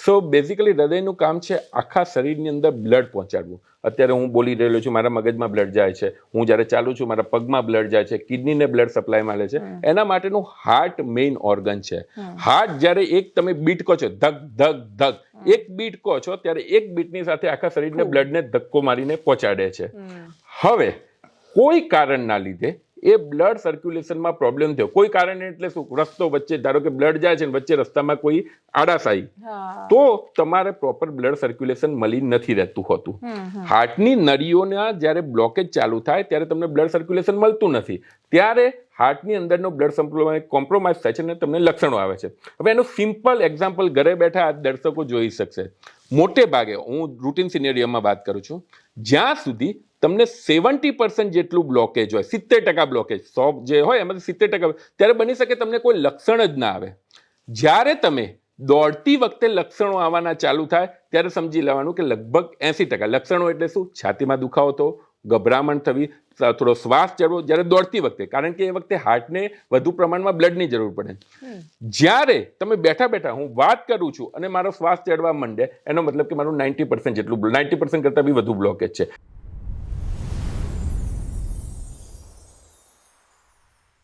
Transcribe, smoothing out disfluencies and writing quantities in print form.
So basically હૃદયનું કામ છે આખા શરીરની અંદર બ્લડ પહોંચાડવું. અત્યારે હું બોલી રહેલો છું, મારા મગજમાં બ્લડ જાય છે, હું જ્યારે ચાલું છું મારા પગમાં બ્લડ જાય છે, કિડનીને બ્લડ સપ્લાય મળે છે. એના માટેનું હાર્ટ મેઇન ઓર્ગન છે. હાર્ટ જ્યારે એક તમે બીટ કહો છો, ધક ધક ધક, એક બીટ કહો છો ત્યારે એક બીટની સાથે આખા શરીરને બ્લડને ધક્કો મારીને પહોંચાડે છે. હવે કોઈ કારણના લીધે એ બ્લડ સર્ક્યુલેશનમાં પ્રોબ્લેમ થયો, કોઈ કારણ એટલે શું, રસ્તો વચ્ચે ધારો કે બ્લડ જાય છે વચ્ચે રસ્તામાં કોઈ આડાશ આવી, તો તમારે પ્રોપર બ્લડ સર્ક્યુલેશન મળી નથી રહેતું હોતું. હાર્ટની નળીઓના જ્યારે બ્લોકેજ ચાલુ થાય ત્યારે તમને બ્લડ સર્ક્યુલેશન મળતું નથી, ત્યારે હાર્ટની અંદરનો બ્લડ સપ્લાય કોમ્પ્રોમાઇઝ થાય છે અને તમને લક્ષણો આવે છે. હવે એનું સિમ્પલ એક્ઝામ્પલ ઘરે બેઠા દર્શકો જોઈ શકશે. મોટે ભાગે હું રૂટીન સિનેરિયોમાં વાત કરું છું, જ્યાં સુધી તમને 70% જેટલું બ્લોકેજ હોય, 70% બ્લોકેજ, 100 જે હોય એમાંથી 70%, ત્યારે બની શકે તમને કોઈ લક્ષણ જ ના આવે. જ્યારે તમે દોડતી વખતે લક્ષણો આવવાના ચાલુ થાય ત્યારે સમજી લેવાનું કે લગભગ 80% લક્ષણો એટલે શું, છાતીમાં દુખાવો થવો, ગભરામણ થવી, થોડો શ્વાસ ચડવો જ્યારે દોડતી વખતે, કારણ કે એ વખતે હાર્ટને વધુ પ્રમાણમાં બ્લડની જરૂર પડે. જ્યારે તમે બેઠા બેઠા હું વાત કરું છું અને મારો શ્વાસ ચડવા માંડે, એનો મતલબ કે મારું 90% જેટલું, 90% કરતાં બી વધુ બ્લોકેજ છે.